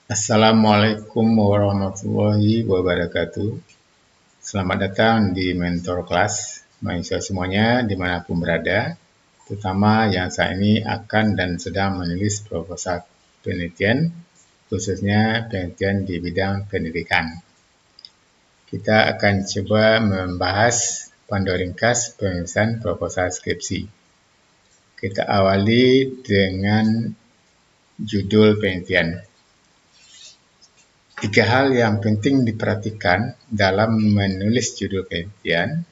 Assalamualaikum warahmatullahi wabarakatuh. Selamat datang di Mentor Class, mahasiswa semuanya dimanapun berada, terutama yang saat ini akan dan sedang menulis proposal penelitian, khususnya penelitian di bidang pendidikan. Kita akan coba membahas panduan ringkas penulisan proposal skripsi. Kita awali dengan judul penelitian. 3 hal yang penting diperhatikan dalam menulis judul penelitian.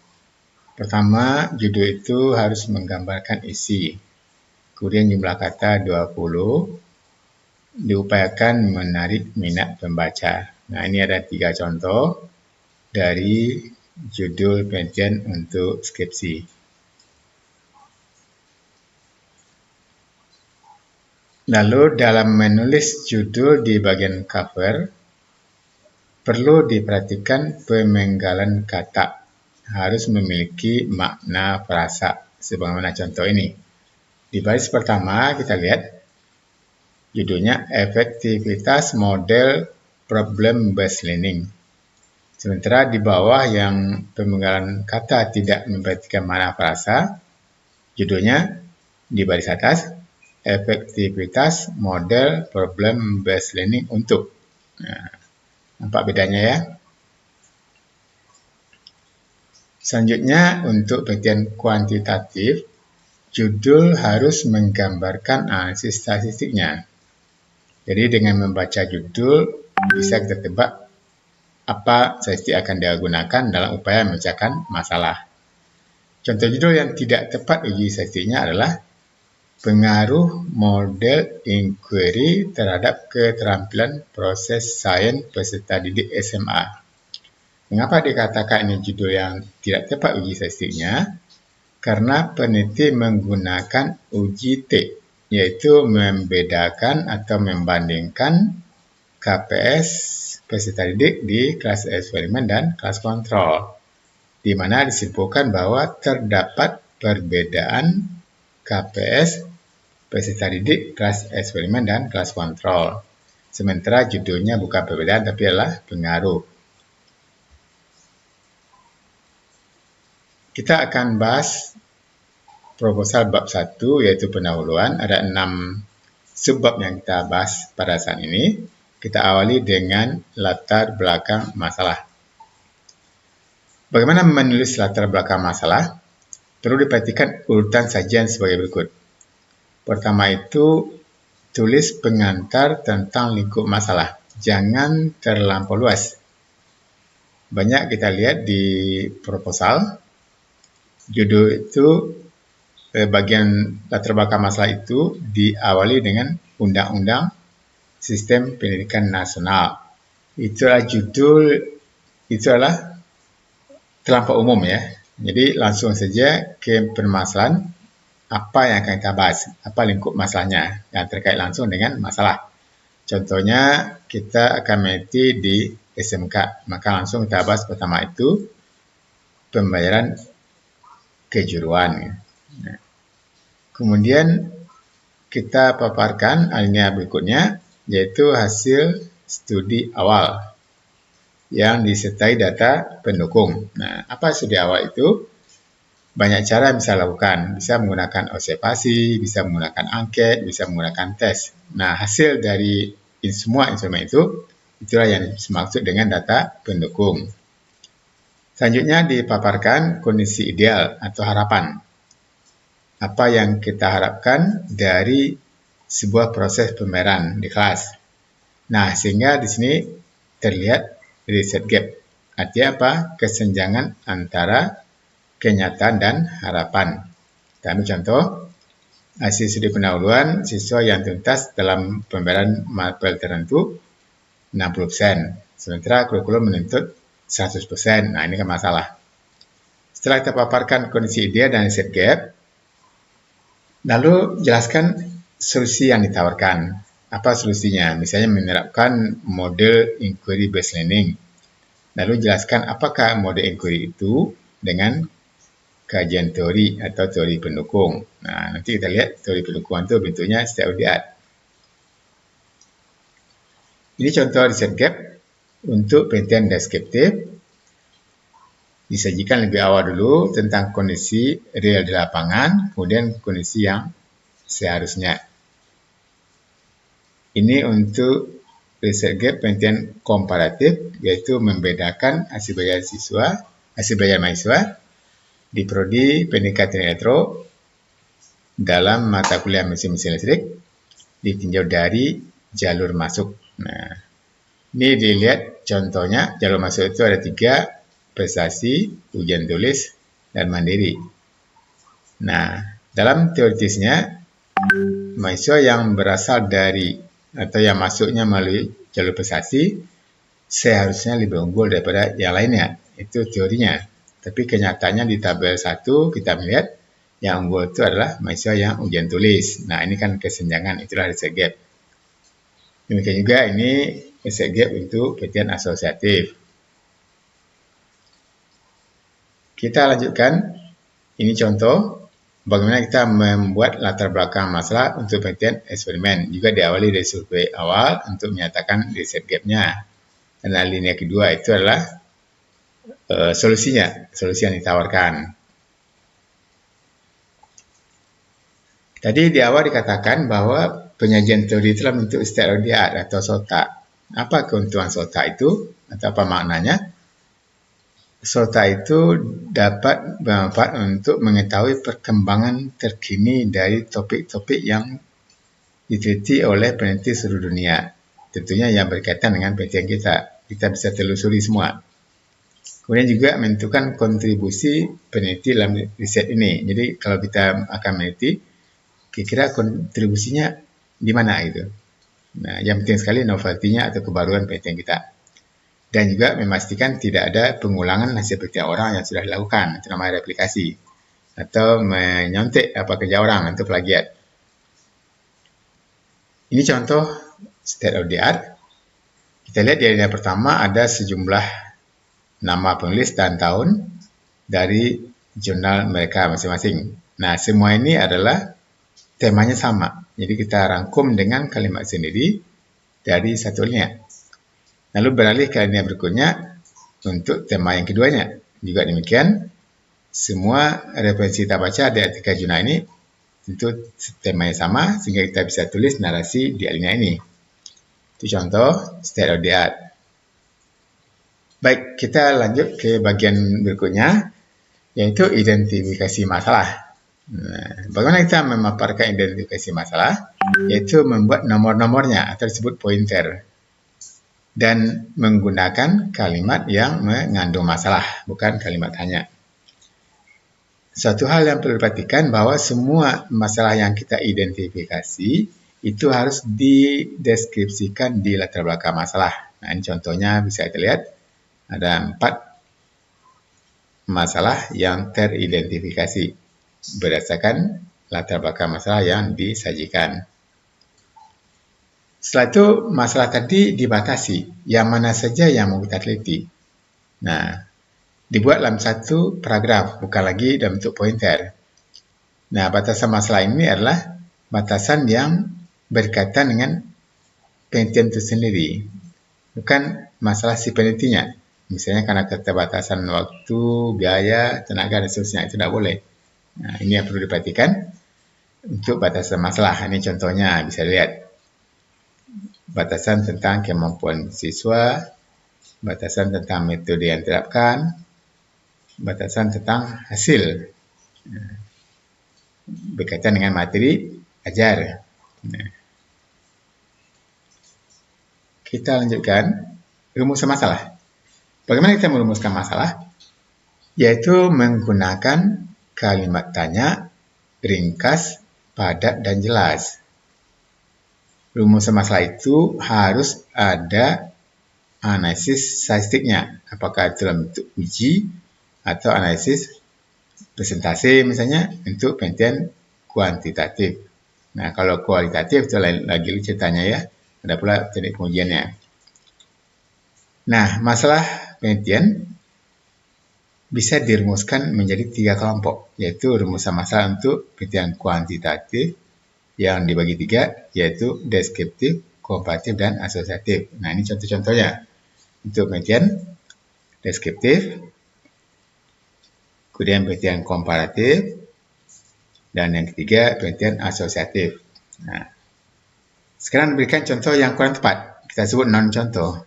Pertama, judul itu harus menggambarkan isi. Kemudian jumlah kata 20, diupayakan menarik minat pembaca. Nah, ini ada 3 contoh dari judul penelitian untuk skripsi. Lalu dalam menulis judul di bagian cover, perlu diperhatikan pemenggalan kata. Harus memiliki makna frasa, sebagaimana contoh ini. Di baris pertama kita lihat judulnya efektivitas model problem based learning. Sementara di bawah yang pemenggalan kata tidak memperhatikan makna frasa, judulnya di baris atas efektivitas model problem based learning untuk. Nah, nampak bedanya ya? Selanjutnya, untuk penelitian kuantitatif, judul harus menggambarkan analisis statistiknya. Jadi dengan membaca judul, bisa kita tebak apa statistik akan digunakan dalam upaya memecahkan masalah. Contoh judul yang tidak tepat uji statistiknya adalah pengaruh model inquiry terhadap keterampilan proses sains peserta didik SMA. Mengapa dikatakan ini judul yang tidak tepat uji statistiknya? Karena peneliti menggunakan uji T, yaitu membedakan atau membandingkan KPS peserta didik di kelas eksperimen dan kelas kontrol, di mana disimpulkan bahwa terdapat perbedaan KPS peserta didik kelas eksperimen dan kelas kontrol. Sementara judulnya bukan perbedaan tapi adalah pengaruh. Kita akan bahas proposal bab 1, yaitu pendahuluan. Ada 6 subbab yang kita bahas pada saat ini. Kita awali dengan latar belakang masalah. Bagaimana menulis latar belakang masalah? Perlu diperhatikan urutan sajian sebagai berikut. Pertama itu, tulis pengantar tentang lingkup masalah. Jangan terlampau luas. Banyak kita lihat di proposal, judul itu bagian latar belakang masalah itu diawali dengan Undang-Undang Sistem Pendidikan Nasional. Itulah judul, itulah terlampau umum ya. Jadi langsung saja ke permasalahan apa yang akan kita bahas, apa lingkup masalahnya yang terkait langsung dengan masalah. Contohnya kita akan meneliti di SMK, maka langsung kita bahas pertama itu pembayaran kejuruan. Kemudian kita paparkan alinea berikutnya, yaitu hasil studi awal yang disertai data pendukung. Nah, apa studi awal itu? Banyak cara bisa lakukan. Bisa menggunakan observasi, bisa menggunakan angket, bisa menggunakan tes. Nah, hasil dari semua instrumen itu, itulah yang dimaksud dengan data pendukung. Selanjutnya dipaparkan kondisi ideal atau harapan. Apa yang kita harapkan dari sebuah proses pembayaran di kelas. Nah, sehingga di sini terlihat reset gap. Artinya apa? Kesenjangan antara kenyataan dan harapan. Kita ambil contoh, hasil studi pendahuluan siswa yang tuntas dalam pembayaran mapel tertentu 60%, sementara kurikulum menuntut 100%. Nah, ini kan masalah. Setelah kita paparkan kondisi ideal dan reset gap, lalu jelaskan solusi yang ditawarkan. Apa solusinya? Misalnya menerapkan model inquiry based learning. Lalu jelaskan apakah model inquiry itu dengan kajian teori atau teori pendukung. Nah, nanti kita lihat teori pendukung itu bentuknya state of the art. Ini contoh research gap untuk penelitian deskriptif. Disajikan lebih awal dulu tentang kondisi real di lapangan, kemudian kondisi yang seharusnya. Ini untuk research gap penelitian komparatif, yaitu membedakan hasil belajar mahasiswa di prodi pendidikan teknik elektro dalam mata kuliah mesin-mesin listrik ditinjau dari jalur masuk. Nah, ini dilihat contohnya, jalur masuk itu ada 3, prestasi, ujian tulis, dan mandiri. Nah, dalam teoritisnya, mahasiswa yang berasal dari atau yang masuknya melalui jalur prestasi seharusnya lebih unggul daripada yang lainnya. Itu teorinya. Tapi kenyataannya di tabel 1 kita melihat yang unggul itu adalah mahasiswa yang ujian tulis. Nah, ini kan kesenjangan, itulah research gap. Demikian juga ini research gap untuk penelitian asosiatif. Kita lanjutkan, ini contoh bagaimana kita membuat latar belakang masalah untuk penelitian eksperimen. Juga diawali dari survei awal untuk menyatakan research gap-nya. Dan alinea kedua itu adalah solusi yang ditawarkan. Tadi di awal dikatakan bahwa penyajian teori itu dalam bentuk state of the art atau SOTA. Apa keuntungan SOTA itu? Atau apa maknanya? SOTA itu dapat bermanfaat untuk mengetahui perkembangan terkini dari topik-topik yang diteliti oleh peneliti seluruh dunia. Tentunya yang berkaitan dengan penelitian kita. Kita bisa telusuri semua. Kemudian juga menentukan kontribusi peneliti dalam riset ini. Jadi kalau kita akan meneliti, kira-kira kontribusinya di mana itu. Nah, yang penting sekali novelty-nya atau kebaruan penelitian kita. Dan juga memastikan tidak ada pengulangan hasil penelitian orang yang sudah dilakukan. Itu namanya replikasi. Atau menyontek kerja orang, itu plagiat. Ini contoh state of the art. Kita lihat di alinea pertama ada sejumlah nama penulis dan tahun dari jurnal mereka masing-masing. Nah, semua ini adalah temanya sama. Jadi kita rangkum dengan kalimat sendiri dari satu alinea. Lalu beralih ke alinea berikutnya untuk tema yang keduanya. Juga demikian, semua referensi kita baca di artikel jurnal ini tentu temanya sama, sehingga kita bisa tulis narasi di alinea ini. Itu contoh state of the art. Baik, kita lanjut ke bagian berikutnya, yaitu identifikasi masalah. Nah, bagaimana kita memaparkan identifikasi masalah? Yaitu membuat nomor-nomornya atau disebut pointer. Dan menggunakan kalimat yang mengandung masalah, bukan kalimat tanya. Suatu hal yang perlu diperhatikan bahwa semua masalah yang kita identifikasi itu harus dideskripsikan di latar belakang masalah. Nah, ini contohnya bisa kita lihat ada 4 masalah yang teridentifikasi berdasarkan latar belakang masalah yang disajikan. Setelah itu, masalah tadi dibatasi, yang mana saja yang mau kita teliti. Nah, dibuat dalam satu paragraf, bukan lagi dalam bentuk pointer. Nah, batasan masalah ini adalah batasan yang berkaitan dengan penelitian itu sendiri, bukan masalah si penelitinya. Misalnya karena keterbatasan waktu, biaya, tenaga, dan seterusnya, itu tidak boleh. Nah, ini yang perlu diperhatikan untuk batasan masalah. Ini contohnya, bisa lihat. Batasan tentang kemampuan siswa, batasan tentang metode yang diterapkan, batasan tentang hasil berkaitan dengan materi ajar. Kita lanjutkan rumusan masalah. Bagaimana kita merumuskan masalah? Yaitu menggunakan kalimat tanya, ringkas, padat, dan jelas. Rumusan masalah itu harus ada analisis statistiknya. Apakah itu dalam bentuk uji atau analisis presentasi misalnya untuk penelitian kuantitatif. Nah, kalau kualitatif itu lain lagi ceritanya ya. Ada pula teknik pengujiannya. Nah, masalah penelitian bisa dirumuskan menjadi 3 kelompok, yaitu rumusan masalah untuk penelitian kuantitatif yang dibagi 3, yaitu deskriptif, komparatif, dan asosiatif. Nah, ini contoh-contohnya. Untuk penelitian deskriptif, kemudian penelitian komparatif, dan yang ketiga penelitian asosiatif. Nah, sekarang berikan contoh yang kurang tepat. Kita sebut non-contoh.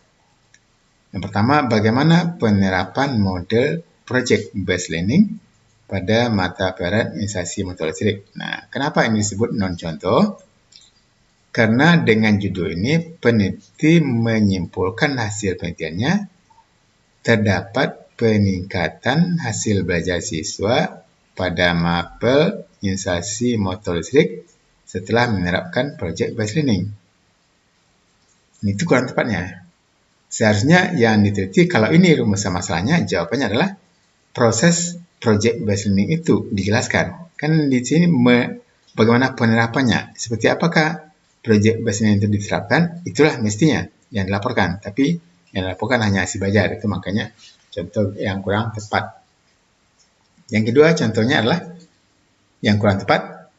Yang pertama, bagaimana penerapan model project based learning pada mata pelajaran instansi motor listrik. Nah, kenapa ini disebut non-contoh? Karena dengan judul ini, peneliti menyimpulkan hasil penelitiannya terdapat peningkatan hasil belajar siswa pada mapel instansi motor listrik setelah menerapkan project based learning. Itu kurang tepatnya. Seharusnya yang diteliti, kalau ini rumusan masalahnya, jawabannya adalah proses project based learning itu dijelaskan. Kan di sini bagaimana penerapannya, seperti apakah project based learning itu diterapkan, itulah mestinya yang dilaporkan. Tapi yang dilaporkan hanya hasil belajar, itu makanya contoh yang kurang tepat. Yang kedua contohnya adalah yang kurang tepat,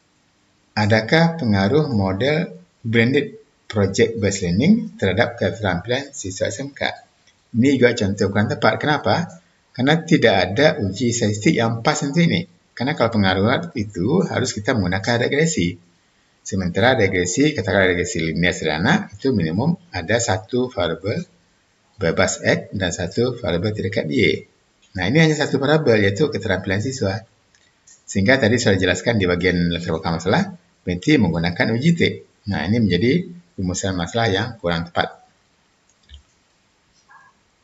adakah pengaruh model blended project based learning terhadap keterampilan siswa SMK? Ini juga contoh kurang tepat. Kenapa? Karena tidak ada uji statistik yang pas untuk ini. Karena kalau pengaruh itu harus kita menggunakan regresi. Sementara regresi, katakanlah regresi linear sederhana, itu minimum ada satu variabel bebas X dan satu variabel terdekat Y. Nah, ini hanya satu variabel, yaitu keterampilan siswa. Sehingga tadi sudah dijelaskan di bagian latar belakang masalah, peneliti menggunakan uji T. Nah, ini menjadi rumusan masalah yang kurang tepat.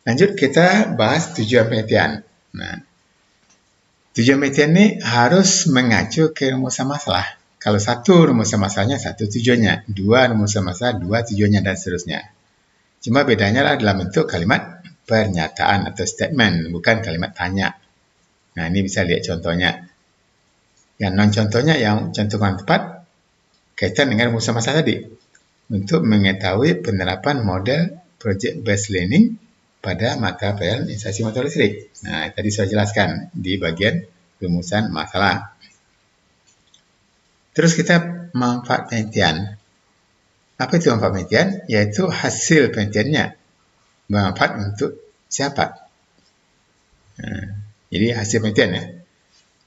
Lanjut, kita bahas tujuan penelitian. Nah, tujuan penelitian ini harus mengacu ke rumusan masalah. Kalau satu rumusan masalahnya, satu tujuannya. Dua rumusan masalah, dua tujuannya, dan seterusnya. Cuma bedanya adalah dalam bentuk kalimat pernyataan atau statement, bukan kalimat tanya. Nah, ini bisa lihat contohnya. Yang non-contohnya, yang contoh yang tepat, kaitan dengan rumusan masalah tadi. Untuk mengetahui penerapan model project based learning pada mata pelajaran instansi motor listrik. Nah, tadi saya jelaskan di bagian rumusan masalah. Terus kita manfaat penelitian. Apa itu manfaat penelitian? Yaitu hasil penelitiannya bermanfaat untuk siapa? Jadi hasil penelitian ya.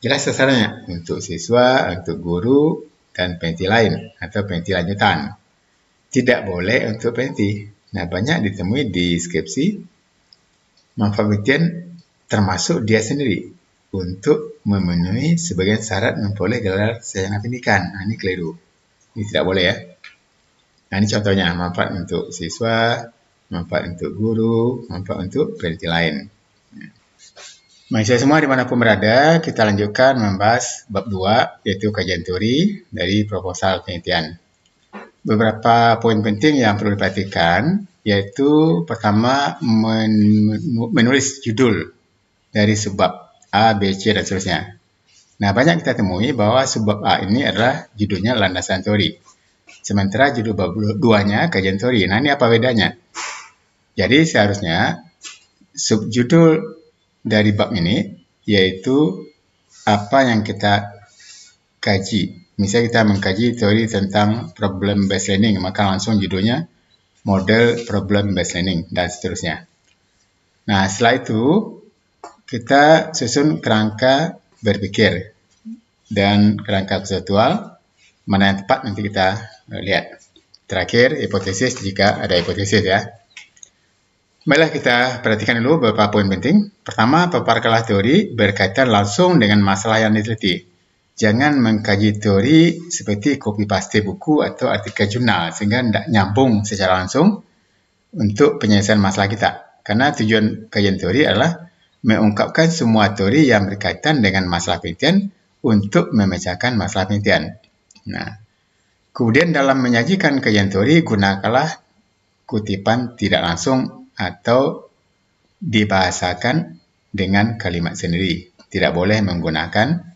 Jelas sasarannya untuk siswa, untuk guru, dan peneliti lain atau peneliti lanjutan. Tidak boleh untuk peneliti. Nah, banyak ditemui di skripsi, manfaat penelitian termasuk dia sendiri untuk memenuhi sebagian syarat memperoleh gelar sarjana pendidikan. Nah, ini keliru. Ini tidak boleh ya. Nah, ini contohnya, manfaat untuk siswa, manfaat untuk guru, manfaat untuk peneliti lain. Mahasiswa semua dimanapun berada, kita lanjutkan membahas bab 2, yaitu kajian teori dari proposal penelitian. Beberapa poin penting yang perlu diperhatikan, yaitu pertama menulis judul dari subbab A, B, C, dan seterusnya. Nah, banyak kita temui bahwa subbab A ini adalah judulnya landasan teori. Sementara judul bab 2-nya kajian teori. Nah, ini apa bedanya? Jadi seharusnya subjudul dari bab ini yaitu apa yang kita kaji. Misalnya kita mengkaji teori tentang problem based learning, maka langsung judulnya model problem based learning dan seterusnya. Nah, setelah itu kita susun kerangka berpikir dan kerangka konseptual. Mana yang tepat nanti kita lihat. Terakhir, hipotesis jika ada hipotesis ya. Baiklah, kita perhatikan dulu beberapa poin penting. Pertama, paparkanlah teori berkaitan langsung dengan masalah yang diteliti. Jangan mengkaji teori seperti copy paste buku atau artikel jurnal sehingga tidak nyambung secara langsung untuk penyelesaian masalah kita. Karena tujuan kajian teori adalah mengungkapkan semua teori yang berkaitan dengan masalah penelitian untuk memecahkan masalah penelitian. Nah, kemudian dalam menyajikan kajian teori, gunakanlah kutipan tidak langsung atau dibahasakan dengan kalimat sendiri. Tidak boleh menggunakan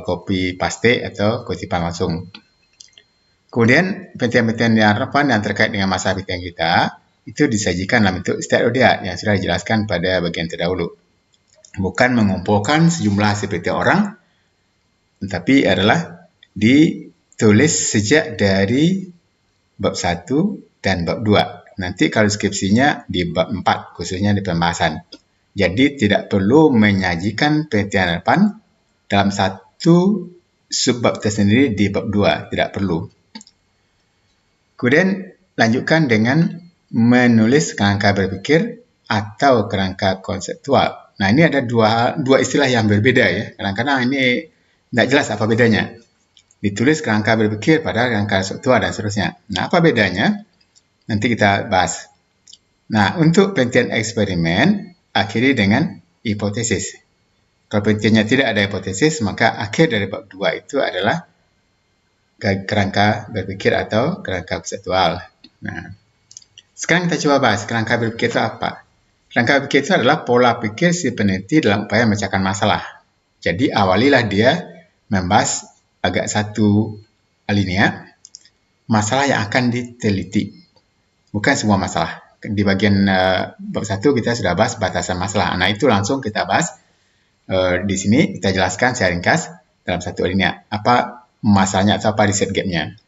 copy paste atau kutipan langsung. Kemudian penelitian-penelitian yang relevan yang terkait dengan masalah penelitian kita itu disajikan dalam bentuk state of the art yang sudah dijelaskan pada bagian terdahulu. Bukan mengumpulkan sejumlah hasil penelitian orang, tetapi adalah ditulis sejak dari bab 1 dan bab 2. Nanti kalau deskripsinya di bab 4, khususnya di pembahasan. Jadi tidak perlu menyajikan penelitian harapan dalam satu subbab tersendiri di bab 2, tidak perlu. Kemudian lanjutkan dengan menulis kerangka berpikir atau kerangka konseptual. Nah, ini ada dua istilah yang berbeda ya. Kadang-kadang ini tidak jelas apa bedanya. Ditulis kerangka berpikir pada kerangka konseptual dan seterusnya. Nah, apa bedanya? Nanti kita bahas. Nah, untuk penelitian eksperimen, akhiri dengan hipotesis. Kalau penelitiannya tidak ada hipotesis, maka akhir dari bab 2 itu adalah kerangka berpikir atau kerangka konseptual. Nah, sekarang kita coba bahas kerangka berpikir itu apa. Kerangka berpikir itu adalah pola pikir si peneliti dalam upaya memecahkan masalah. Jadi awalilah dia membahas agak satu alinea masalah yang akan diteliti. Bukan semua masalah. Di bagian bab 1 kita sudah bahas batasan masalah. Nah, itu langsung kita bahas di sini, kita jelaskan secara ringkas dalam satu alinea. Apa masalahnya atau apa riset gapnya.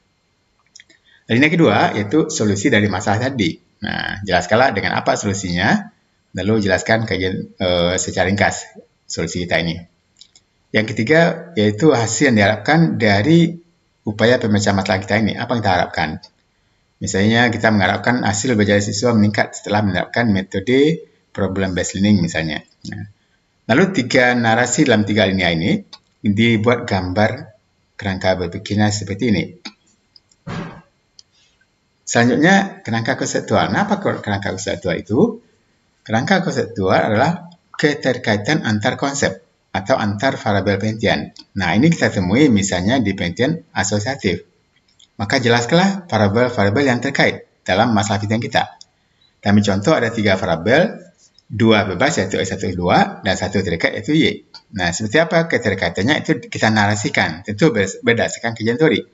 Alinea kedua yaitu solusi dari masalah tadi. Nah, jelaskanlah dengan apa solusinya, lalu jelaskan kajian secara ringkas solusi kita ini. Yang ketiga yaitu hasil yang diharapkan dari upaya pemecahan masalah kita ini. Apa yang kita harapkan? Misalnya kita mengharapkan hasil belajar siswa meningkat setelah menerapkan metode problem based learning misalnya. Nah, lalu 3 narasi dalam 3 alinea ini dibuat gambar kerangka berpikirnya seperti ini. Selanjutnya kerangka konseptual. Nah, apa kerangka konseptual itu? Kerangka konseptual adalah keterkaitan antar konsep atau antar variabel penelitian. Nah, ini kita temui misalnya di penelitian asosiatif. Maka jelaskanlah variabel-variabel yang terkait dalam masalah penelitian kita. Kami contoh ada 3 variabel, 2 bebas yaitu X1, X2, dan 1 terkait yaitu Y. Nah, seperti apa keterkaitannya itu kita narasikan, tentu berdasarkan kajian teori.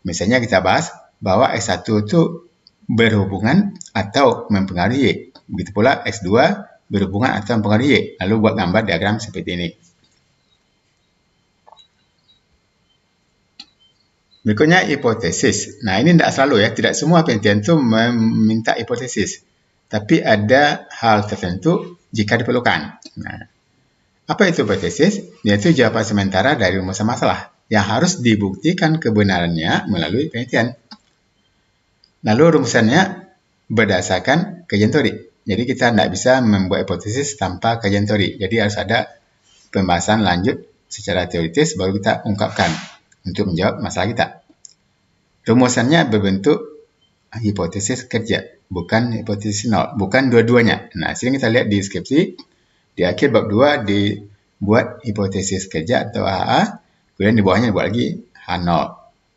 Misalnya kita bahas bahwa X1 itu berhubungan atau mempengaruhi Y. Begitu pula X2 berhubungan atau mempengaruhi Y. Lalu buat gambar diagram seperti ini. Berikutnya hipotesis. Nah, ini tidak selalu ya, tidak semua penelitian itu meminta hipotesis. Tapi ada hal tertentu jika diperlukan. Nah, apa itu hipotesis? Yaitu jawaban sementara dari rumusan masalah yang harus dibuktikan kebenarannya melalui penelitian. Lalu rumusannya berdasarkan kajian teori. Jadi kita tidak bisa membuat hipotesis tanpa kajian teori. Jadi harus ada pembahasan lanjut secara teoritis baru kita ungkapkan untuk menjawab masalah kita. Rumusannya berbentuk hipotesis kerja, bukan hipotesis nol, bukan dua-duanya. Nah, sering kita lihat di deskripsi, di akhir bab 2 dibuat hipotesis kerja atau HA, kemudian di bawahnya dibuat lagi H0.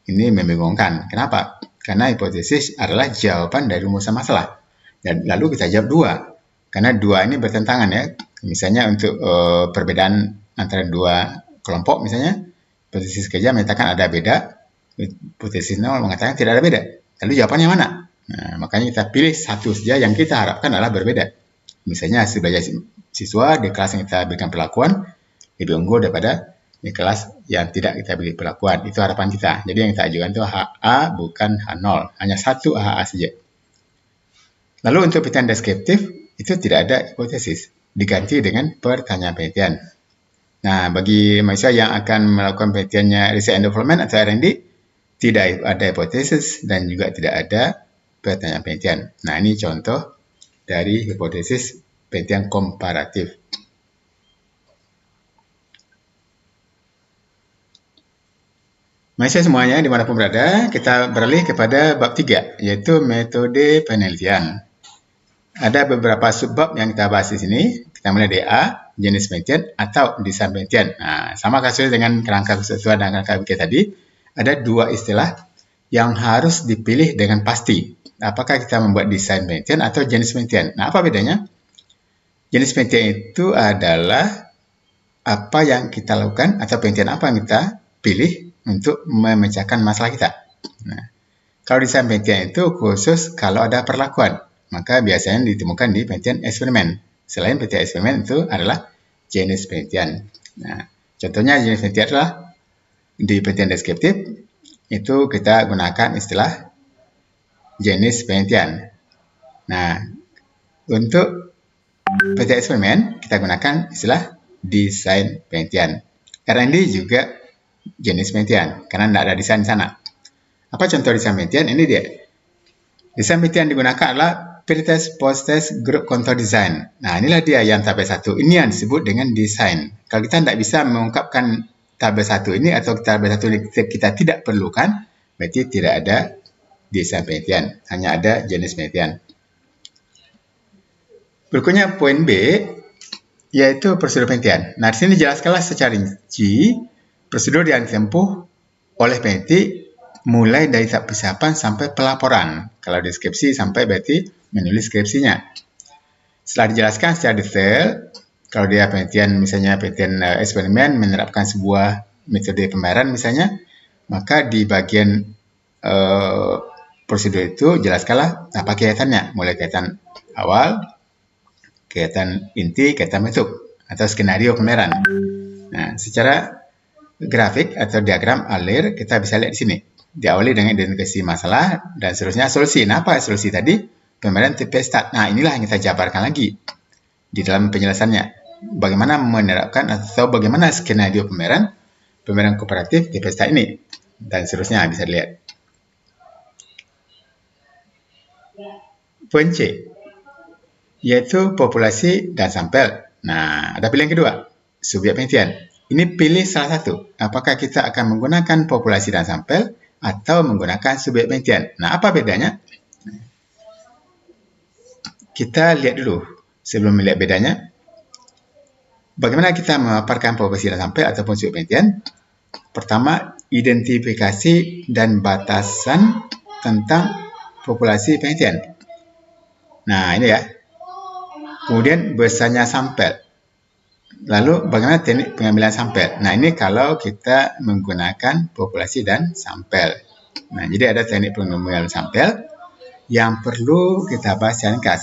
Ini membingungkan. Kenapa? Karena hipotesis adalah jawaban dari rumusan masalah. Dan lalu kita jawab 2. Karena 2 ini bertentangan ya. Misalnya untuk perbedaan antara 2 kelompok misalnya, hipotesis kerja menyatakan ada beda, hipotesis nol mengatakan tidak ada beda. Lalu jawabannya mana? Nah, makanya kita pilih satu saja yang kita harapkan adalah berbeda. Misalnya hasil belajar siswa di kelas yang kita berikan perlakuan lebih unggul daripada di kelas yang tidak kita beri perlakuan. Itu harapan kita. Jadi yang kita ajukan itu HA bukan H0. Hanya satu HA saja. Lalu untuk penelitian deskriptif itu tidak ada hipotesis. Diganti dengan pertanyaan penelitian. Nah, bagi mahasiswa yang akan melakukan penelitiannya Research and Development atau R&D, tidak ada hipotesis dan juga tidak ada pertanyaan penelitian. Nah, ini contoh dari hipotesis penelitian komparatif. Mahasiswa semuanya dimanapun berada, kita beralih kepada bab 3, yaitu metode penelitian. Ada beberapa subbab yang kita bahas di sini. Kita mulai dari A, jenis penelitian atau desain penelitian. Nah, sama kasusnya dengan kerangka konseptual dan kerangka berpikir tadi. Ada 2 istilah yang harus dipilih dengan pasti. Apakah kita membuat desain penelitian atau jenis penelitian? Nah, apa bedanya? Jenis penelitian itu adalah apa yang kita lakukan atau penelitian apa yang kita pilih untuk memecahkan masalah kita. Nah, kalau desain penelitian itu khusus kalau ada perlakuan, maka biasanya ditemukan di penelitian eksperimen. Selain penelitian eksperimen itu adalah jenis penelitian. Nah, contohnya jenis penelitian adalah di penelitian deskriptif itu kita gunakan istilah jenis penelitian. Nah, untuk penelitian eksperimen, kita gunakan istilah desain penelitian. R&D juga jenis penelitian, karena tidak ada desain di sana. Apa contoh desain penelitian? Ini dia. Desain penelitian digunakan adalah pretest, post-test, group control design. Nah, inilah dia yang tabel 1. Ini yang disebut dengan desain. Kalau kita tidak bisa mengungkapkan tabel 1 ini atau tabel 1 ini kita tidak perlukan, berarti tidak ada desain penelitian. Hanya ada jenis penelitian. Berikutnya poin B, yaitu prosedur penelitian. Nah, di sini jelaskanlah secara rinci prosedur yang ditempuh oleh peneliti mulai dari tahap persiapan sampai pelaporan. Kalau deskripsi sampai berarti menulis skripsinya. Setelah dijelaskan secara detail, kalau dia penelitian misalnya penelitian eksperimen menerapkan sebuah metode pembayaran misalnya, maka di bagian prosedur itu jelaskanlah apa kaitannya, mulai kaitan awal, kaitan inti, kaitan metode atau skenario pembayaran. Nah, secara grafik atau diagram alir kita bisa lihat di sini. Diawali dengan identifikasi masalah dan seterusnya solusi. Nah, apa solusi tadi? Pembayaran tipe start. Nah, inilah yang kita jabarkan lagi di dalam penjelasannya. Bagaimana menerapkan atau bagaimana skenario pembayaran kooperatif tipe start ini dan seterusnya bisa dilihat. Poin C, yaitu populasi dan sampel. Nah, ada pilihan kedua, subjek penelitian. Ini pilih salah satu. Apakah kita akan menggunakan populasi dan sampel atau menggunakan subjek penelitian. Nah, apa bedanya? Kita lihat dulu sebelum melihat bedanya. Bagaimana kita memaparkan populasi dan sampel ataupun subjek penelitian? Pertama, identifikasi dan batasan tentang populasi penelitian. Nah, ini ya. Kemudian besarnya sampel. Lalu bagaimana teknik pengambilan sampel? Nah, ini kalau kita menggunakan populasi dan sampel. Nah, jadi ada teknik pengambilan sampel yang perlu kita bahas secara ringkas.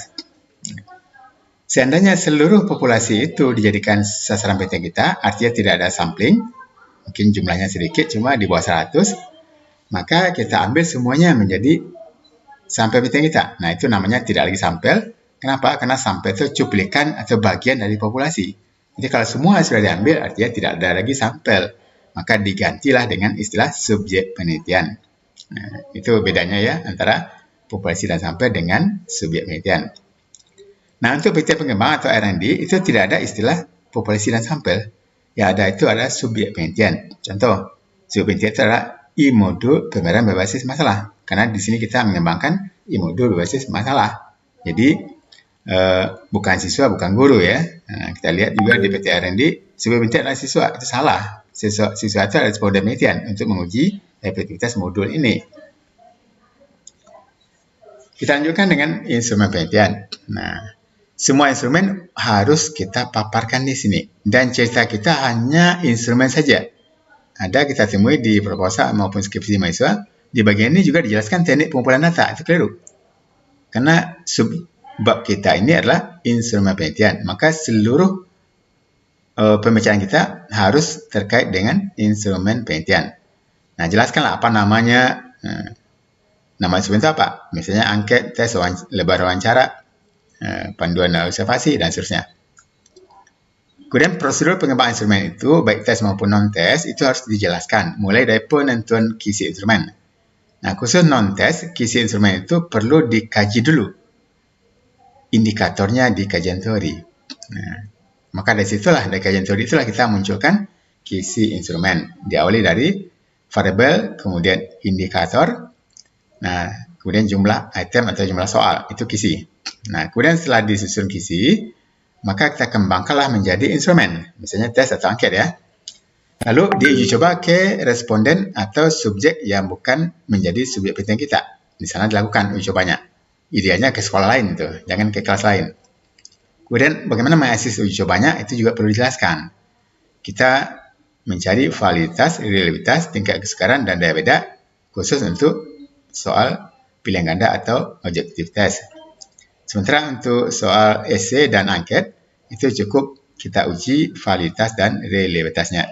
Seandainya seluruh populasi itu dijadikan sasaran penelitian kita, artinya tidak ada sampling, mungkin jumlahnya sedikit, cuma di bawah 100, maka kita ambil semuanya menjadi sampel penelitian kita. Nah, itu namanya tidak lagi sampel. Kenapa? Karena sampel itu cuplikan atau bagian dari populasi. Jadi kalau semua sudah diambil, artinya tidak ada lagi sampel. Maka digantilah dengan istilah subjek penelitian. Nah, itu bedanya ya antara populasi dan sampel dengan subjek penelitian. Nah, untuk penelitian pengembang atau R&D itu tidak ada istilah populasi dan sampel. Yang ada itu adalah subjek penelitian. Contoh, subjek penelitian itu adalah I-modul pembayaran berbasis masalah. Karena di sini kita mengembangkan I-modul berbasis masalah. Jadi, bukan siswa, bukan guru ya. Nah, kita lihat juga di PT R&D, subjek penelitian adalah siswa. Itu salah. Siswa itu adalah produk penelitian untuk menguji efektivitas modul ini. Kita lanjutkan dengan instrumen penelitian. Nah, semua instrumen harus kita paparkan di sini. Dan cerita kita hanya instrumen saja. Ada kita temui di proposal maupun skripsi mahasiswa. Di bagian ini juga dijelaskan teknik pengumpulan data. Itu keliru. Karena bab kita ini adalah instrumen penelitian. Maka seluruh pembacaan kita harus terkait dengan instrumen penelitian. Nah, jelaskanlah apa namanya. Nama instrumen itu apa? Misalnya angket, tes, lebar wawancara, panduan observasi, dan seterusnya. Kemudian prosedur pengembangan instrumen itu, baik tes maupun non-tes, itu harus dijelaskan, mulai dari penentuan kisi instrumen. Nah, khusus non-tes, kisi instrumen itu perlu dikaji dulu. Indikatornya di kajian teori. Nah, maka dari situlah, dari kajian teori itulah kita munculkan kisi instrumen. Diawali dari variabel, kemudian indikator, nah, kemudian jumlah item atau jumlah soal, itu kisi. Nah, kemudian setelah disusun kisi, maka kita kembangkanlah menjadi instrumen, misalnya tes atau angket ya. Lalu diuji coba ke responden atau subjek yang bukan menjadi subjek penelitian kita. Di sana dilakukan uji cobanya. Idealnya ke sekolah lain itu, jangan ke kelas lain. Kemudian bagaimana mengakses uji cobanya itu juga perlu dijelaskan. Kita mencari validitas, reliabilitas, tingkat kesukaran, dan daya beda khusus untuk soal pilihan ganda atau objektif test. Sementara untuk soal esai dan angket, itu cukup kita uji validitas dan reliabilitasnya.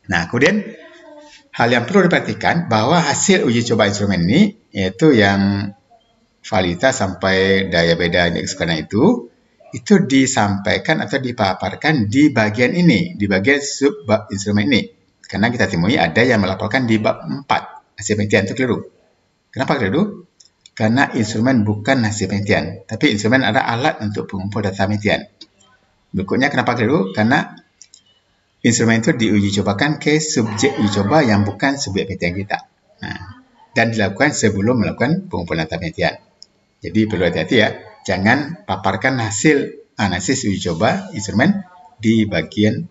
Nah, kemudian hal yang perlu diperhatikan bahwa hasil uji coba instrumen ini, yaitu yang validitas sampai daya beda indeks tekanan itu disampaikan atau dipaparkan di bagian ini, di bagian sub bab instrumen ini. Karena kita temui ada yang melaporkan di bab 4, hasil penelitian itu keliru. Kenapa keliru? Karena instrumen bukan hasil penelitian, tapi instrumen adalah alat untuk pengumpul data penelitian. Berikutnya kenapa keliru? Karena instrumen itu diuji cobakan ke subjek uji coba yang bukan subjek penelitian kita. Dan dilakukan sebelum melakukan pengumpulan data penelitian. Jadi perlu hati-hati ya, jangan paparkan hasil analisis uji coba instrumen di bagian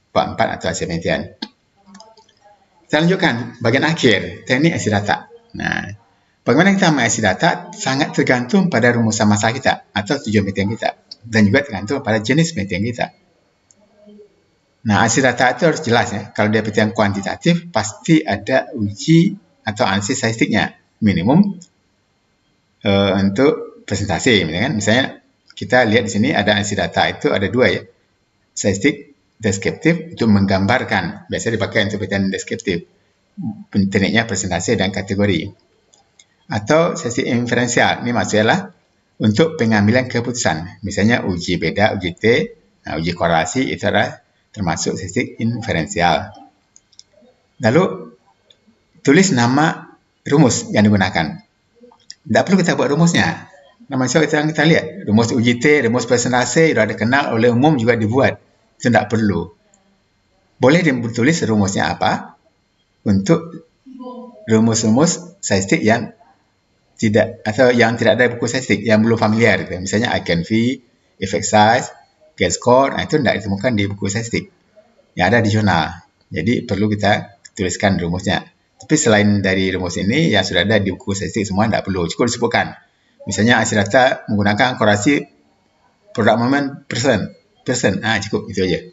bab 4 atau hasil penelitian. Kita lanjutkan bagian akhir, teknik hasil data. Nah, bagaimana kita menghasil data sangat tergantung pada rumusan masalah kita atau tujuan penelitian kita, dan juga tergantung pada jenis penelitian kita. Nah, hasil data itu harus jelas ya. Kalau dia penelitian kuantitatif, pasti ada uji atau analisis statistiknya minimum untuk presentasi, misalnya kita lihat di sini ada analisis data itu ada dua ya, statistik deskriptif itu menggambarkan, biasanya dipakai untuk penelitian deskriptif, tekniknya presentasi dan kategori, atau statistik inferensial, ini maksudnya untuk pengambilan keputusan, misalnya uji beda, uji T, uji korelasi itu adalah termasuk statistik inferensial. Lalu tulis nama rumus yang digunakan. Tidak perlu kita buat rumusnya. Nama kita lihat rumus uji T, rumus presentasi sudah dikenal oleh umum juga dibuat. Itu tidak perlu. Boleh ditulis rumusnya apa untuk rumus-rumus statistik yang tidak ada buku statistik yang belum familiar. Misalnya eigenvalue, effect size, z-score, itu tidak ditemukan di buku statistik. Yang ada di jurnal. Jadi perlu kita tuliskan rumusnya. Tapi selain dari rumus ini yang sudah ada di buku statistik semua tidak perlu, cukup disebutkan. Misalnya hasil data menggunakan korelasi product moment percent, cukup itu aja.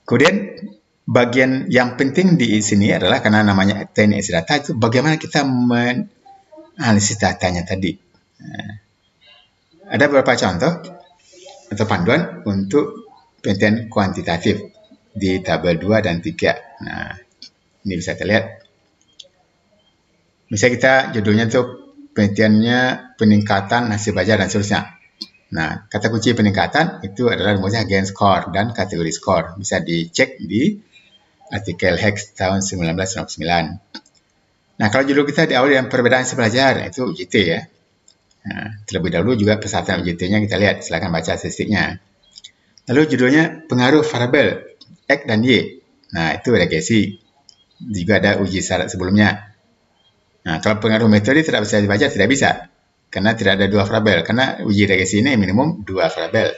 Kemudian bagian yang penting di sini adalah karena namanya teknik hasil data itu bagaimana kita menganalisis datanya tadi. Ada beberapa contoh atau panduan untuk penelitian kuantitatif di tabel 2 dan 3. Nah, ini bisa kita lihat. Misalnya kita judulnya itu penelitiannya peningkatan hasil belajar dan seterusnya. Nah, kata kunci peningkatan itu adalah rumusnya z-score dan kategori score. Bisa dicek di artikel Hex tahun 1999. Nah, kalau judul kita diawali dengan perbedaan hasil belajar, itu UJT ya. Nah, terlebih dahulu juga persyaratan UJT-nya kita lihat, silakan baca statistiknya. Lalu judulnya pengaruh variabel X dan Y. Nah, itu regresi. Juga ada uji syarat sebelumnya. Nah, kalau pengaruh metode tidak bisa dibaca, tidak bisa. Karena tidak ada dua variabel. Karena uji regresi ini minimum dua variabel.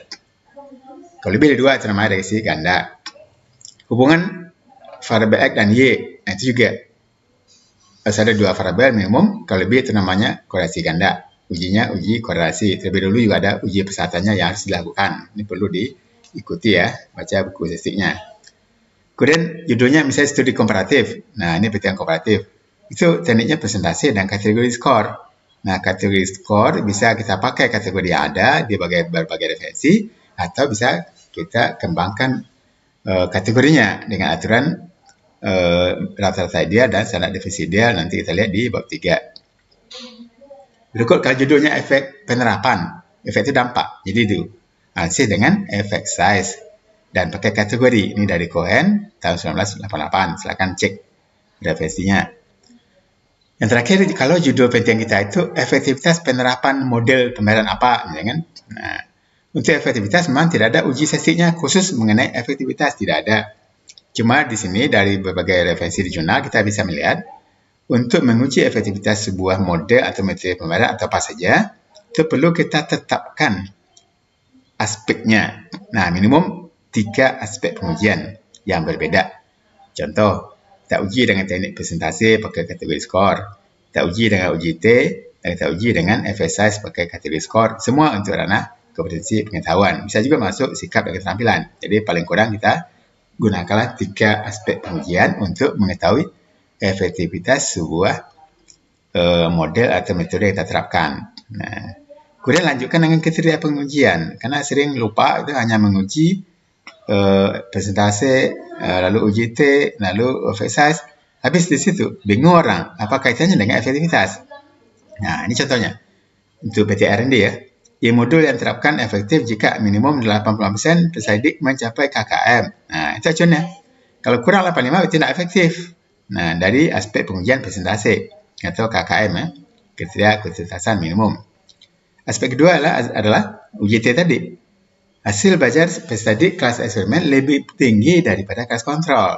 Kalau lebih dari dua, itu namanya regresi ganda. Hubungan variabel X dan Y, nah itu juga harus ada dua variabel minimum. Kalau lebih itu namanya korelasi ganda. Ujinya uji korelasi. Terlebih dahulu juga ada uji persyaratannya yang harus dilakukan. Ini perlu diikuti ya, baca buku statistiknya. Kemudian judulnya misalnya studi komparatif. Nah, ini penelitian komparatif. Itu tekniknya presentasi dan kategori skor. Nah, kategori skor bisa kita pakai kategori yang ada di berbagai referensi, atau bisa kita kembangkan kategorinya dengan aturan rata-rata ideal dan standar deviasi ideal. Nanti kita lihat di bab 3. Berikut kalau judulnya efek penerapan. Efek itu dampak. Jadi itu analisis dengan efek size. Dan pakai kategori, ini dari Cohen tahun 1988, silakan cek referensinya. Yang terakhir, kalau judul penelitian kita itu efektivitas penerapan model pembayaran apa, kan? Nah, untuk efektivitas memang tidak ada uji statistiknya khusus mengenai efektivitas, tidak ada. Cuma di sini dari berbagai referensi di jurnal kita bisa melihat untuk menguji efektivitas sebuah model atau metode pembayaran atau apa saja, itu perlu kita tetapkan aspeknya. Nah, minimum 3 aspek pengujian yang berbeda. Contoh, kita uji dengan teknik presentasi pakai kategori skor, kita uji dengan uji T, dan kita uji dengan effect size pakai kategori skor, semua untuk ranah kompetensi pengetahuan. Bisa juga masuk sikap dan keterampilan. Jadi paling kurang kita gunakanlah 3 aspek pengujian untuk mengetahui efektivitas sebuah model atau metode yang kita terapkan. Nah, kemudian lanjutkan dengan kriteria pengujian, karena sering lupa itu hanya menguji presentasi, lalu uji T, lalu effect size. Habis di situ, bingung orang, apa kaitannya dengan efektivitas? Nah, ini contohnya. Untuk PT R&D ya. E-modul yang terapkan efektif jika minimum 80% peserta mencapai KKM. Nah, itu acuannya. Kalau kurang 85 itu tidak efektif. Nah, dari aspek pengujian presentasi atau KKM ya, kriteria ketuntasan minimum. Aspek kedua adalah UJT tadi. Hasil belajar peserta kelas eksperimen lebih tinggi daripada kelas kontrol.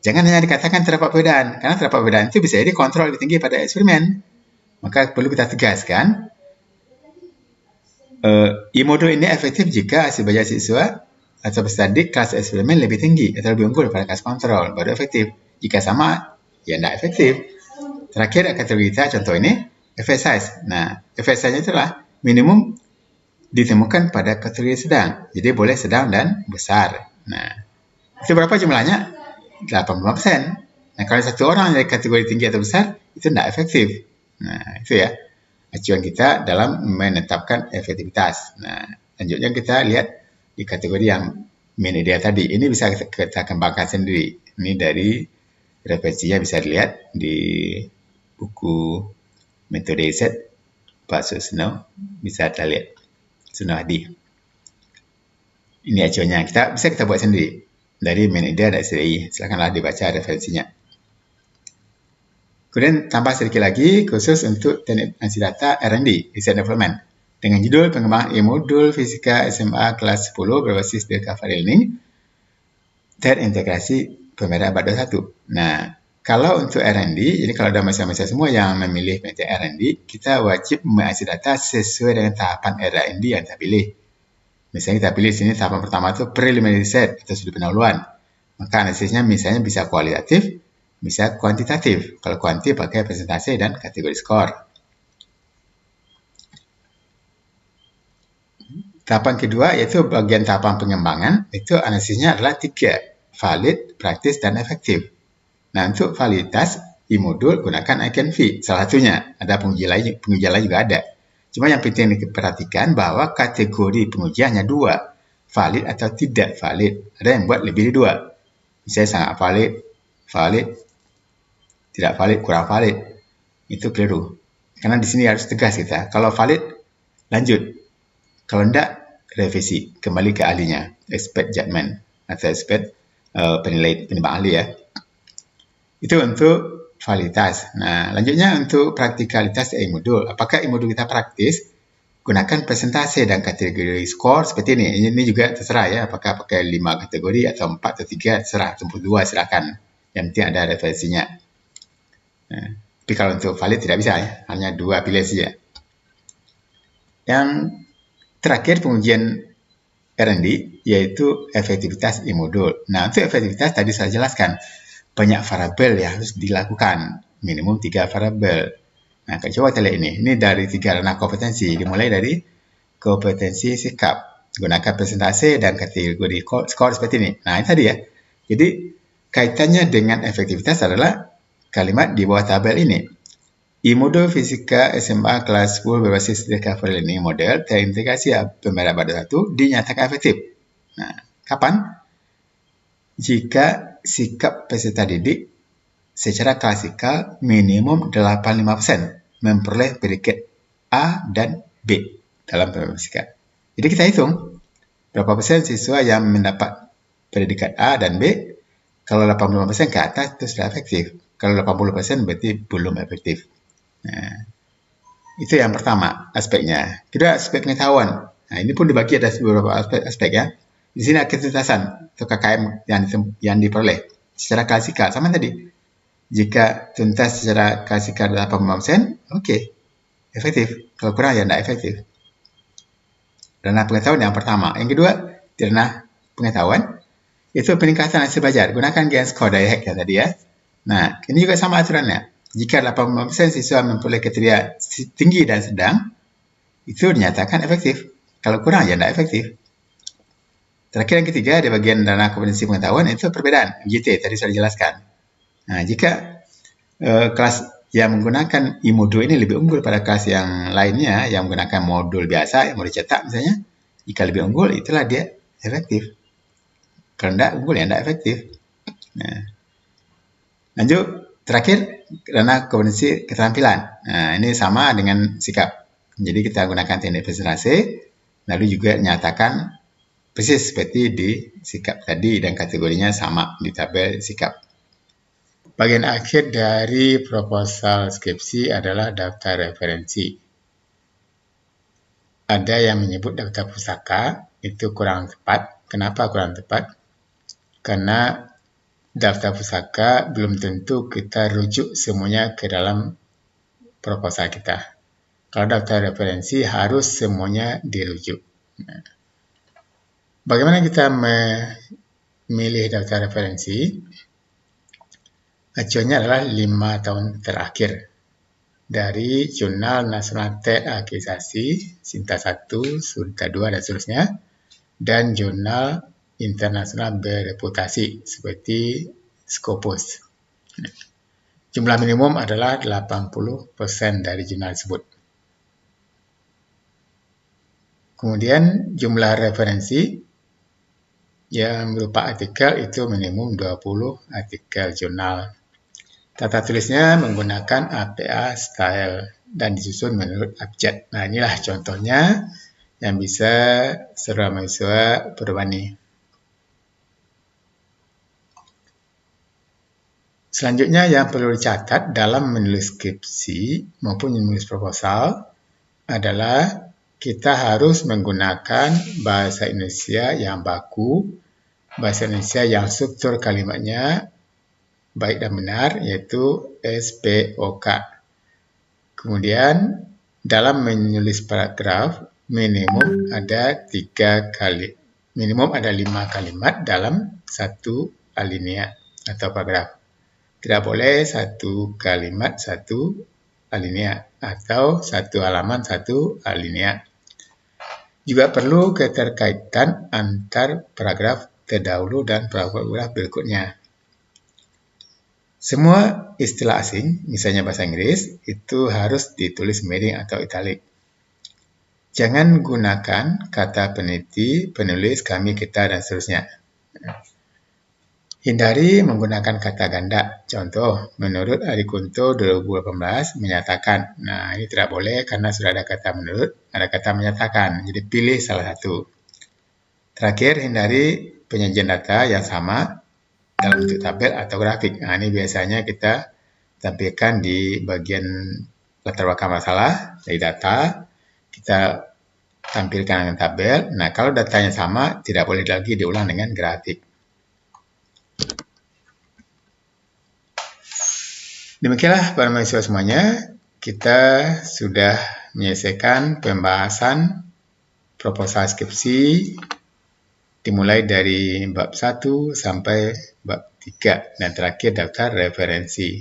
Jangan hanya dikatakan terdapat perbedaan, karena terdapat perbedaan itu bisa jadi kontrol lebih tinggi pada eksperimen. Maka perlu kita tegaskan, e-modul ini efektif jika hasil belajar siswa atau peserta kelas eksperimen lebih tinggi atau lebih unggul pada kelas kontrol, baru efektif. Jika sama, ya tidak efektif. Terakhir kategori kita, contoh ini, effect size. Nah, effect size itulah minimum ditemukan pada kategori sedang. Jadi boleh sedang dan besar. Nah, itu berapa jumlahnya? 85%. Nah, kalau satu orang dari kategori tinggi atau besar, itu tidak efektif. Nah, itu ya acuan kita dalam menetapkan efektivitas. Nah, lanjutnya kita lihat di kategori yang main idea tadi. Ini bisa kita kembangkan sendiri. Ini dari referensinya bisa dilihat di buku metode riset Pak Susno. Bisa kita lihat. Susno Hadi. Ini acuannya. Bisa kita buat sendiri. Dari main idea dan SDI. Silakanlah dibaca referensinya. Kemudian tambah sedikit lagi khusus untuk teknik analisis data R&D, Research Development, dengan judul pengembangan e-modul fisika SMA kelas 10 berbasis Discovery Learning terintegrasi pemerah abad 21. Nah, kalau untuk R&D, jadi kalau ada mahasiswa semua yang memilih metode R&D, kita wajib menganalisis data sesuai dengan tahapan R&D yang kita pilih. Misalnya kita pilih sini tahapan pertama itu preliminary research atau studi pendahuluan. Maka analisisnya misalnya bisa kualitatif, bisa kuantitatif. Kalau kuanti pakai presentasi dan kategori skor. Tahapan kedua yaitu bagian tahapan pengembangan, itu analisisnya adalah 3, valid, praktis, dan efektif. Nah, untuk validitas e-modul gunakan ICANN-V, salah satunya. Ada penguji lain juga ada. Cuma yang penting diperhatikan bahwa kategori pengujian hanya 2, valid atau tidak valid. Ada yang buat lebih dari 2. Misalnya sangat valid, valid, tidak valid, kurang valid. Itu keliru. Karena di sini harus tegas kita. Kalau valid, lanjut. Kalau tidak, revisi. Kembali ke ahlinya. Expert judgment atau expert penimbang ahli ya. Itu untuk validitas. Nah, lanjutnya untuk praktikalitas e-modul. Apakah e-modul kita praktis? Gunakan presentasi dan kategori skor seperti ini. Ini juga terserah ya. Apakah pakai 5 kategori atau 4 atau 3, terserah. Atau 2, silakan. Yang penting ada referensinya. Nah, tapi kalau untuk valid tidak bisa ya. Hanya 2 pilihan saja. Yang terakhir pengujian R&D yaitu efektivitas e-modul. Nah, untuk efektivitas tadi saya jelaskan. Banyak variabel yang harus dilakukan, minimum 3 variabel. Nah, coba kita lihat ini. Ini dari 3 ranah kompetensi. Dimulai dari kompetensi sikap, gunakan presentasi dan kategori skor seperti ini. Nah, ini tadi ya. Jadi, kaitannya dengan efektivitas adalah kalimat di bawah tabel ini. E-modul fisika SMA kelas 10 berbasis Discovery Learning model terintegrasi pemerah abad 21 dinyatakan efektif. Nah, kapan? Jika sikap peserta didik secara klasikal minimum 85% memperoleh predikat A dan B dalam pemilihan sikap. Jadi kita hitung berapa persen siswa yang mendapat predikat A dan B. Kalau 85% ke atas itu sudah efektif. Kalau 80% berarti belum efektif. Nah, itu yang pertama aspeknya. Kedua, aspek pengetahuan. Nah, ini pun dibagi ada beberapa aspek ya. Di sini ada ketuntasan atau KKM yang diperoleh secara klasikal sama tadi. Jika tuntas secara klasikal 85%, oke, efektif. Kalau kurang ya tidak efektif. Ranah pengetahuan yang pertama. Yang kedua, di ranah pengetahuan itu peningkatan hasil belajar. Gunakan GAN score direct ya tadi ya. Nah, ini juga sama aturannya. Jika 85% siswa memperoleh kriteria tinggi dan sedang, itu dinyatakan efektif. Kalau kurang ya tidak efektif. Terakhir yang ketiga, di bagian ranah kompetensi pengetahuan itu perbedaan, UJT, tadi sudah dijelaskan. Nah, jika kelas yang menggunakan e-modul ini lebih unggul pada kelas yang lainnya, yang menggunakan modul biasa, yang mau dicetak misalnya, jika lebih unggul, itulah dia efektif. Kalau tidak unggul, ya tidak efektif. Nah, lanjut, Terakhir, karena kompetensi keterampilan. Nah, ini sama dengan sikap. Jadi kita gunakan teknik presentasi, lalu juga nyatakan persis seperti di sikap tadi dan kategorinya sama di tabel sikap. Bagian akhir dari proposal skripsi adalah daftar referensi. Ada yang menyebut daftar pusaka, itu kurang tepat. Kenapa kurang tepat? Karena daftar pusaka belum tentu kita rujuk semuanya ke dalam proposal kita. Kalau daftar referensi harus semuanya dirujuk. Bagaimana kita memilih daftar referensi? Acuannya adalah 5 tahun terakhir dari Jurnal Nasional Akreditasi, Sinta 1, Sinta 2, dan seterusnya, dan Jurnal Internasional Bereputasi seperti Scopus. Jumlah minimum adalah 80% dari jurnal tersebut. Kemudian jumlah referensi yang berupa artikel itu minimum 20 artikel jurnal. Tata tulisnya menggunakan APA style dan disusun menurut abjad. Nah, inilah contohnya yang bisa saudara mahasiswa perbani. Selanjutnya yang perlu dicatat dalam menulis skripsi maupun menulis proposal adalah kita harus menggunakan bahasa Indonesia yang baku, bahasa Indonesia yang struktur kalimatnya baik dan benar, yaitu SPOK. Kemudian dalam menulis paragraf minimum ada 5 kalimat dalam satu alinea atau paragraf. Tidak boleh satu kalimat satu alinea atau satu halaman satu alinea. Juga perlu keterkaitan antar paragraf terdahulu dan paragraf berikutnya. Semua istilah asing, misalnya bahasa Inggris, itu harus ditulis miring atau italik. Jangan gunakan kata peneliti, penulis, kami, kita, dan seterusnya. Hindari menggunakan kata ganda. Contoh, menurut Adikunto 2018 menyatakan. Nah, ini tidak boleh karena sudah ada kata menurut, ada kata menyatakan. Jadi pilih salah satu. Terakhir, hindari penyajian data yang sama dalam bentuk tabel atau grafik. Nah, ini biasanya kita tampilkan di bagian latar belakang masalah dari data. Kita tampilkan dengan tabel. Nah, kalau datanya sama, tidak boleh lagi diulang dengan grafik. Demikianlah para mahasiswa semuanya, kita sudah menyelesaikan pembahasan proposal skripsi dimulai dari bab 1 sampai bab 3 dan terakhir daftar referensi.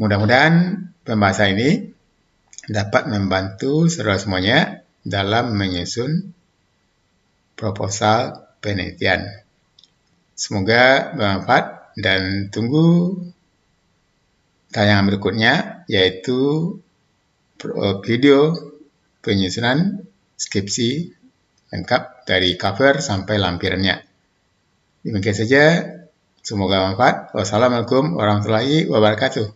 Mudah-mudahan pembahasan ini dapat membantu saudara semuanya dalam menyusun proposal penelitian. Semoga bermanfaat dan tunggu tayangan berikutnya, yaitu video penyusunan skripsi lengkap dari cover sampai lampirannya. Demikian saja, semoga bermanfaat. Wassalamualaikum warahmatullahi wabarakatuh.